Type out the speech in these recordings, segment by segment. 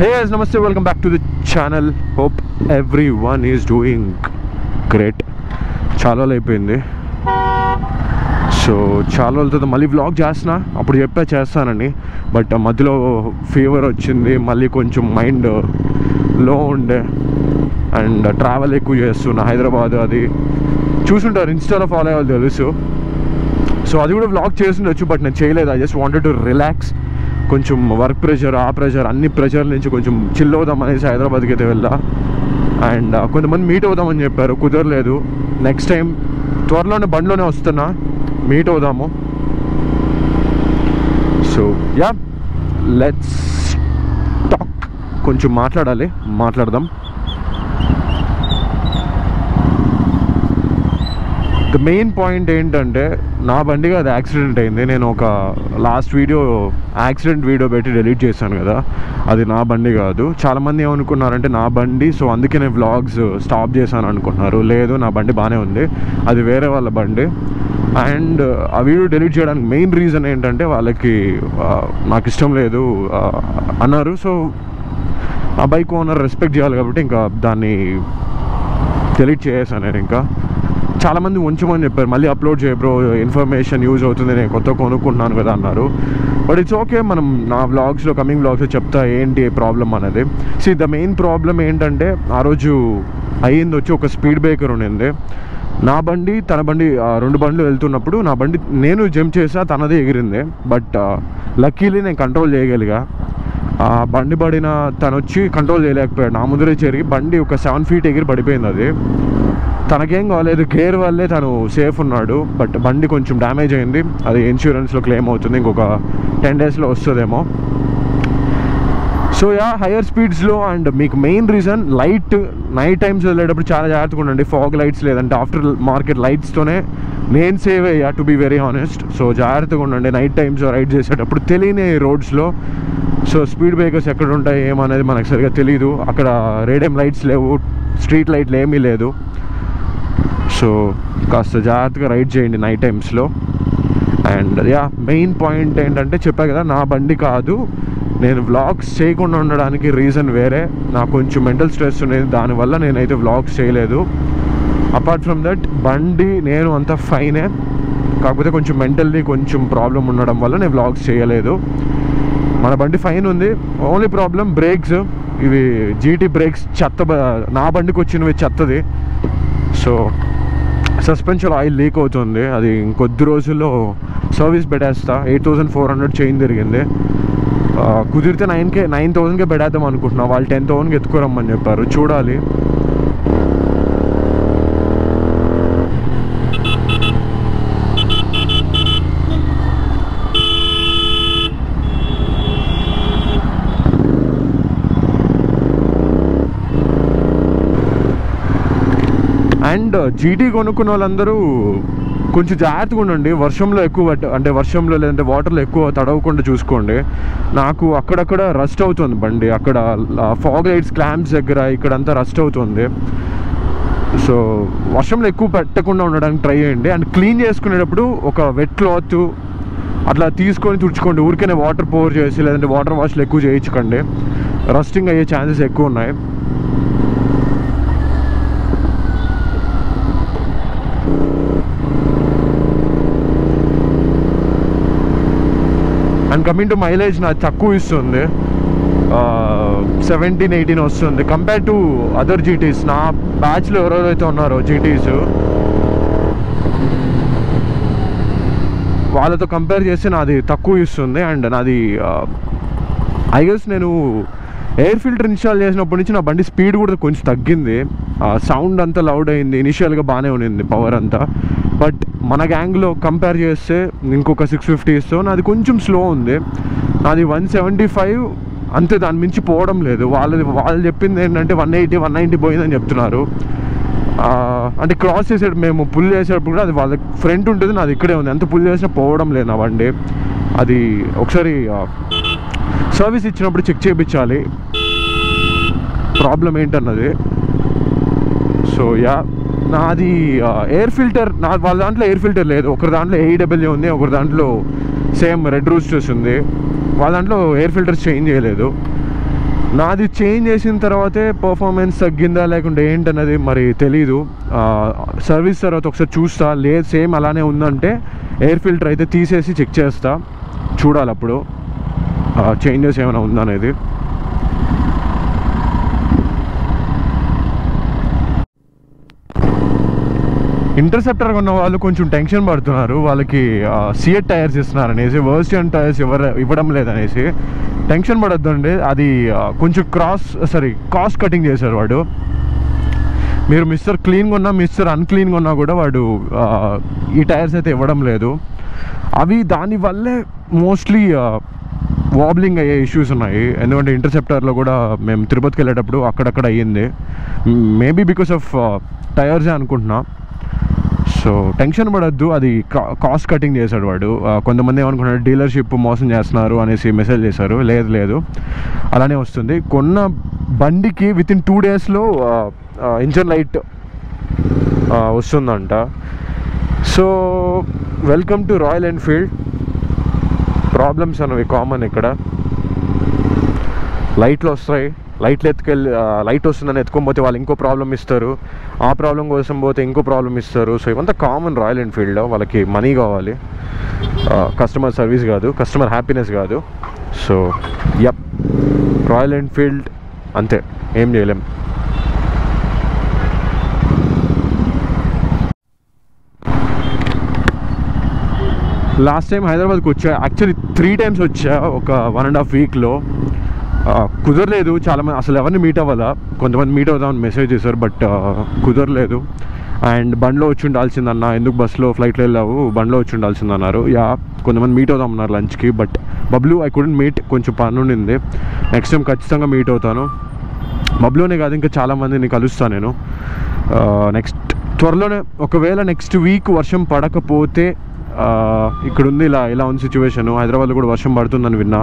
Hey guys, namaste, welcome back to the channel. Hope everyone is doing great. చాలా రోజులు అయిపోయింది. So చాలా రోజులతో మళ్ళీ వ్లాగ్ చేస్తున్నా. అప్పుడు చేస్తానని, బట్ మధ్యలో ఫీవర్ వచ్చింది, మళ్ళీ కొంచెం మైండ్ లో ఉండే అండ్ ట్రావెల్ ఎక్కువ చేస్తున్నా. హైదరాబాద్ అది చూసుంటారు, ఇన్స్టాలో ఫాలో అయ్యే వాళ్ళు తెలుసు. సో అది కూడా వ్లాగ్ చేస్తుండొచ్చు, బట్ నేను చేయలేదు. I just wanted to relax. కొంచెం వర్క్ ప్రెషర్, ఆ ప్రెషర్, అన్ని ప్రెషర్ నుంచి కొంచెం చిల్ అవుదాం అనేసి హైదరాబాద్కి అయితే వెళ్ళా. అండ్ కొంతమంది మీట్ అవుదామని చెప్పారు, కుదరలేదు. నెక్స్ట్ టైం త్వరలోనే బండిలోనే వస్తున్నా, మీట్ అవుదాము. So yeah, let's talk. కొంచెం మాట్లాడదాం. ద మెయిన్ పాయింట్ ఏంటంటే, నా బండిగా అది యాక్సిడెంట్ అయింది. నేను ఒక లాస్ట్ వీడియో యాక్సిడెంట్ వీడియో పెట్టి డిలీట్ చేశాను కదా, అది నా బండి కాదు. చాలామంది ఏమనుకున్నారంటే నా బండి, సో అందుకే నేను వ్లాగ్స్ స్టాప్ చేశాను అనుకుంటున్నారు. లేదు, నా బండి బాగానే ఉంది, అది వేరే వాళ్ళ బండి. అండ్ ఆ వీడియో డిలీట్ చేయడానికి మెయిన్ రీజన్ ఏంటంటే, వాళ్ళకి నాకు ఇష్టం లేదు అన్నారు. సో ఆ బైక్ ఓనర్ రెస్పెక్ట్ చేయాలి కాబట్టి ఇంకా దాన్ని డిలీట్ చేసేసాను నేను. ఇంకా చాలామంది ఉంచమని చెప్పారు, మళ్ళీ అప్లోడ్ చేయ బ్రో, ఇన్ఫర్మేషన్ యూజ్ అవుతుంది, నేను కొత్త కొనుక్కుంటున్నాను కదా అన్నారు. బట్ ఇట్స్ ఓకే, మనం నా వ్లాగ్స్లో, కమింగ్ వ్లాగ్స్లో చెప్తా ఏంటి ప్రాబ్లం అనేది. సి, ద మెయిన్ ప్రాబ్లం ఏంటంటే, ఆ రోజు అయ్యింది వచ్చి ఒక స్పీడ్ బ్రేకర్ ఉండింది. నా బండి, తన బండి, రెండు బండ్లు వెళ్తున్నప్పుడు నా బండి నేను జంప్ చేసా, తనదే ఎగిరింది. బట్ లక్కీలీ నేను కంట్రోల్ చేయగలిగా. బండి పడిన తను వచ్చి కంట్రోల్ చేయలేకపోయాడు, నా ముందరే చేరి బండి ఒక 7 feet ఎగిరి పడిపోయింది. అది తనకేం కాలేదు, గేర్ వల్లే తను సేఫ్ ఉన్నాడు. బట్ బండి కొంచెం డ్యామేజ్ అయింది, అది ఇన్సూరెన్స్లో క్లెయిమ్ అవుతుంది, ఇంకొక 10 daysలో వస్తుందేమో. సో యా, హయ్యర్ స్పీడ్స్లో. అండ్ మీకు మెయిన్ రీజన్ నైట్ టైమ్స్ వెళ్ళేటప్పుడు చాలా జాగ్రత్తగా ఉండండి. ఫాగ్ లైట్స్ లేదంటే ఆఫ్టర్ మార్కెట్ లైట్స్తోనే నేను సేవ్ అయ్యా, to be very honest. So జాగ్రత్తగా ఉండండి నైట్ టైమ్స్ రైడ్ చేసేటప్పుడు. తెలియని రోడ్స్లో సో స్పీడ్ బ్రేకర్స్ ఎక్కడ ఉంటాయి ఏమనేది మనకు సరిగా తెలియదు. అక్కడ రేడియం లైట్స్ లేవు, స్ట్రీట్ లైట్లు ఏమీ లేదు. సో కాస్త జాగ్రత్తగా రైడ్ చేయండి నైట్ టైమ్స్లో. అండ్ యా, మెయిన్ పాయింట్ ఏంటంటే, చెప్పా కదా నా బండి కాదు. నేను వ్లాగ్స్ చేయకుండా ఉండడానికి రీజన్ వేరే. నాకు కొంచెం మెంటల్ స్ట్రెస్ ఉండేది, దానివల్ల నేనైతే వ్లాగ్స్ చేయలేదు. అపార్ట్ ఫ్రమ్ దట్, బండి నేను అంతా ఫైనే, కాకపోతే కొంచెం మెంటల్లీ కొంచెం ప్రాబ్లం ఉండడం వల్ల నేను వ్లాగ్స్ చేయలేదు. మన బండి ఫైన్ ఉంది, ఓన్లీ ప్రాబ్లం బ్రేక్స్. ఇవి జీటీ బ్రేక్స్ చెత్త, నా బండికి వచ్చినవి చెత్తది. సో సస్పెన్షన్ ఆయిల్ లీక్ అవుతుంది, అది ఇంకొద్ది రోజుల్లో సర్వీస్ పెట్టేస్తా. 8400 చేంజ్ తిరిగింది. కుదిరితే 9000కే పెట్టేద్దాం అనుకుంటున్నా. వాళ్ళు 10,000కి ఎత్తుకోరమ్మని చెప్పారు, చూడాలి. అండ్ జీటీ కొనుక్కున్న వాళ్ళందరూ కొంచెం జాగ్రత్తగా ఉండండి. వర్షంలో ఎక్కువ, అంటే వర్షంలో లేదంటే వాటర్లో ఎక్కువ తడవకుండా చూసుకోండి. నాకు అక్కడక్కడ రస్ట్ అవుతుంది బండి, అక్కడ ఫాగ్ లైట్స్ క్లాంప్స్ దగ్గర ఇక్కడంతా రస్ట్ అవుతుంది. సో వర్షంలో ఎక్కువ పెట్టకుండా ఉండడానికి ట్రై చేయండి. అండ్ క్లీన్ చేసుకునేటప్పుడు ఒక వెట్ క్లాత్ అట్లా తీసుకొని తుడుచుకోండి. ఊరికనే వాటర్ పోర్ చేసి లేదంటే వాటర్ వాష్లు ఎక్కువ చేయించకండి, రస్టింగ్ అయ్యే ఛాన్సెస్ ఎక్కువ ఉన్నాయి. అండ్ కమింగ్ టు మైలేజ్, నాకు తక్కువ ఇస్తుంది, 17-18 వస్తుంది కంపేర్ టు అదర్ జీటీస్. నా బ్యాచ్లో ఎవరెవరైతే ఉన్నారో జీటీస్, వాళ్ళతో కంపేర్ చేస్తే నాది తక్కువ ఇస్తుంది. అండ్ నాది ఐ గెస్ నేను ఎయిర్ ఫిల్టర్ ఇన్స్టాల్ చేసినప్పటి నుంచి నా బండి స్పీడ్ కూడా కొంచెం తగ్గింది. సౌండ్ అంతా లౌడ్ అయింది, ఇనిషియల్గా బాగానే ఉన్నింది పవర్ అంతా. బట్ మన గ్యాంగ్లో కంపేర్ చేస్తే ఇంకొక 650తో నాది కొంచెం స్లో ఉంది. నాది 175 అంతే, దాని మించి పోవడం లేదు. వాళ్ళు చెప్పింది ఏంటంటే 180-190 పోయిందని చెప్తున్నారు. అంటే క్రాస్ చేసేటప్పుడు, మేము పుల్ చేసేటప్పుడు కూడా అది వాళ్ళ ఫ్రంట్ ఉంటుంది, నాది ఇక్కడే ఉంది. ఎంత పుల్ చేసినా పోవడం లేదు నా బండి. అది ఒకసారి సర్వీస్ ఇచ్చినప్పుడు చెక్ చేయించాలి ప్రాబ్లం ఏంటన్నది. సో యా, నాది ఎయిర్ ఫిల్టర్, వాళ్ళ దాంట్లో ఎయిర్ ఫిల్టర్ లేదు. ఒకరి దాంట్లో AEW ఉంది, ఒకరి దాంట్లో సేమ్ రెడ్ రూస్టర్స్ ఉంది. వాళ్ళ దాంట్లో ఎయిర్ ఫిల్టర్స్ చేంజ్ చేయలేదు. నాది చేంజ్ చేసిన తర్వాతే పర్ఫార్మెన్స్ తగ్గిందా లేకుంటే ఏంటన్నది మరి తెలీదు. సర్వీస్ తర్వాత ఒకసారి చూస్తా, లేదు సేమ్ అలానే ఉందంటే ఎయిర్ ఫిల్టర్ అయితే తీసేసి చెక్ చేస్తా, చూడాలి అప్పుడు చేంజెస్ ఏమైనా ఉందనేది. ఇంటర్సెప్టర్ ఉన్న వాళ్ళు కొంచెం టెన్షన్ పడుతున్నారు, వాళ్ళకి సిఎట్ టైర్స్ ఇస్తున్నారు అనేసి, వర్షన్ టైర్స్ ఇవ్వడం లేదనేసి. టెన్షన్ పడొద్దండి, అది కొంచెం కాస్ట్ కటింగ్ చేశారు వాడు. మీరు మిస్టర్ క్లీన్గా ఉన్నా మిస్టర్ అన్క్లీన్గా ఉన్నా కూడా వాడు ఈ టైర్స్ అయితే ఇవ్వడం లేదు. అవి దానివల్లే మోస్ట్లీ వాబ్లింగ్ అయ్యే ఇష్యూస్ ఉన్నాయి. ఎందుకంటే ఇంటర్సెప్టర్లో కూడా మేము తిరుపతికి వెళ్ళేటప్పుడు అక్కడక్కడ అయ్యింది. మేబీ బికాస్ ఆఫ్ టైర్సే అనుకుంటున్నా. సో టెన్షన్ పడద్దు, అది కాస్ట్ కటింగ్ చేశాడు వాడు. కొంతమంది ఏమనుకున్నారు డీలర్షిప్ మోసం చేస్తున్నారు అనేసి మెసేజ్ చేశారు. లేదు, అలానే వస్తుంది. కొన్న బండికి వితిన్ 2 daysలో ఇంజన్ లైట్ వస్తుందంట. So welcome to royal Enfield. Problems అనేవి కామన్ ఇక్కడ. లైట్లు వస్తాయి, లైట్లు లైట్ వస్తుందని ఎత్తుకొని వాళ్ళు ఇంకో ప్రాబ్లం ఇస్తారు, ఆ ప్రాబ్లం కోసం పోతే ఇంకో ప్రాబ్లం ఇస్తారు. సో ఇవంతా కామన్ రాయల్ ఎన్ఫీల్డ్లో. వాళ్ళకి మనీ కావాలి, కస్టమర్ సర్వీస్ కాదు, కస్టమర్ హ్యాపీనెస్ కాదు. సో రాయల్ ఎన్ఫీల్డ్ అంతే, ఏం చేయలేం. లాస్ట్ టైం హైదరాబాద్కి వచ్చా, యాక్చువల్లీ 3 times వచ్చా ఒక 1.5 weekలో. కుదరలేదు. చాలామంది అసలు ఎవరిని మీట్ అవ్వాలా, కొంతమంది మీట్ అవుదామని మెసేజ్ చేశారు, బట్ కుదరలేదు. అండ్ బండ్లో వచ్చి ఉండాల్సిందన్న, ఎందుకు బస్సులో ఫ్లైట్లో వెళ్ళావు, బండ్లో వచ్చి ఉండాల్సిందన్నారు. కొంతమంది మీట్ అవుదాం అన్నారు లంచ్కి, but Bablu I couldn't meet, కొంచెం పని ఉండింది. నెక్స్ట్ టైం ఖచ్చితంగా మీట్ అవుతాను. బబ్లునే కాదు, ఇంకా చాలామందిని కలుస్తాను నేను నెక్స్ట్ త్వరలోనే. ఒకవేళ నెక్స్ట్ వీక్ వర్షం పడకపోతే, ఇక్కడ ఉంది ఇలా ఉంది సిచ్యువేషన్. హైదరాబాద్లో కూడా వర్షం పడుతుందని విన్నా,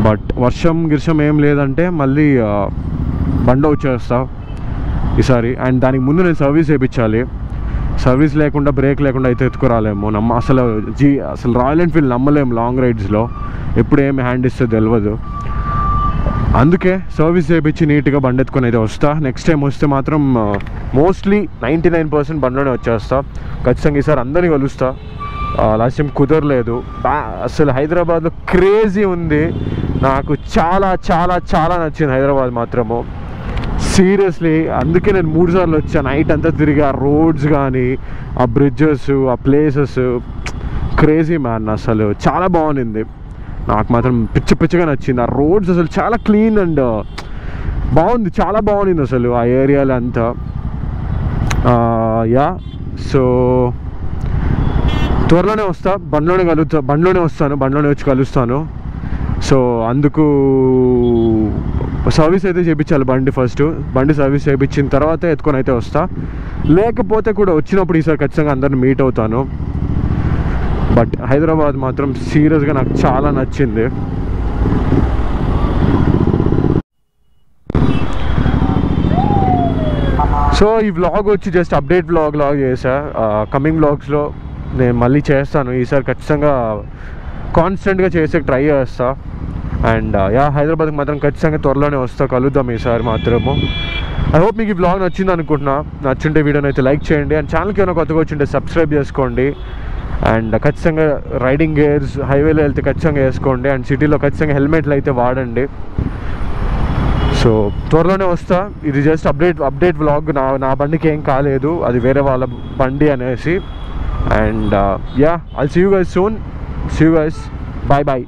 బట్ వర్షం ఏం లేదంటే మళ్ళీ బండ్లో వచ్చేస్తా ఈసారి. అండ్ దానికి ముందు నేను సర్వీస్ చేయించాలి. సర్వీస్ లేకుండా, బ్రేక్ లేకుండా అయితే ఎత్తుకురాలేము. అసలు రాయల్ ఎన్ఫీల్డ్ నమ్మలేము లాంగ్ రైడ్స్లో, ఎప్పుడు ఏమి హ్యాండ్ ఇస్తే తెలియదు. అందుకే సర్వీస్ చేయించి నీట్గా బండి ఎత్తుకొని అయితే వస్తా. నెక్స్ట్ టైం వస్తే మాత్రం మోస్ట్లీ 99% బండిలోనే వచ్చేస్తా. ఖచ్చితంగా ఈసారి అందరినీ కలుస్తా. లాస్ట్ టైం కుదరలేదు. అసలు హైదరాబాద్లో క్రేజీ ఉంది. నాకు చాలా చాలా చాలా నచ్చింది హైదరాబాద్ మాత్రము, సీరియస్లీ. అందుకే నేను 3 సార్లు వచ్చాను. నైట్ అంతా తిరిగి ఆ రోడ్స్ కానీ, ఆ బ్రిడ్జెస్, ఆ ప్లేసెస్, క్రేజీ మ్యాన్. అసలు చాలా బాగుంది. నాకు మాత్రం పిచ్చిగా నచ్చింది. ఆ రోడ్స్ అసలు చాలా క్లీన్ అండ్ బాగుంది, చాలా బాగుంది అసలు ఆ ఏరియాలో అంతా. సో త్వరలోనే వస్తా, బండ్లోనే వస్తాను, బండ్లోనే వచ్చి కలుస్తాను. సో అందుకు సర్వీస్ అయితే చేయించాలి బండి సర్వీస్ చేయించిన తర్వాత ఎత్తుకొని అయితే వస్తా. లేకపోతే కూడా వచ్చినప్పుడు ఈసారి ఖచ్చితంగా అందరిని మీట్ అవుతాను. బట్ హైదరాబాద్ మాత్రం సీరియస్గా నాకు చాలా నచ్చింది. సో ఈ వ్లాగ్ వచ్చి జస్ట్ అప్డేట్ వ్లాగ్ చేసా. కమింగ్ వ్లాగ్స్లో నేను మళ్ళీ చేస్తాను. ఈసారి ఖచ్చితంగా కాన్స్టెంట్గా చేసే ట్రై చేస్తా. అండ్ హైదరాబాద్కి మాత్రం ఖచ్చితంగా త్వరలోనే వస్తా, కలుద్దాం ఈసారి మాత్రము. ఐ హోప్ మీకు ఈ వ్లాగ్ నచ్చింది అనుకుంటున్నా. నచ్చుంటే వీడియోని అయితే లైక్ చేయండి. అండ్ ఛానల్కి ఏమైనా కొత్తగా వచ్చింటే సబ్స్క్రైబ్ చేసుకోండి. అండ్ ఖచ్చితంగా రైడింగ్ గేర్స్ హైవేలో వెళ్తే ఖచ్చితంగా వేసుకోండి. అండ్ సిటీలో ఖచ్చితంగా హెల్మెట్లు అయితే వాడండి. సో త్వరలోనే వస్తా. ఇది జస్ట్ అప్డేట్ వ్లాగ్. నా బండికి ఏం కాలేదు, అది వేరే వాళ్ళ బండి అనేసి. And I'll see you guys soon. See you guys. Bye.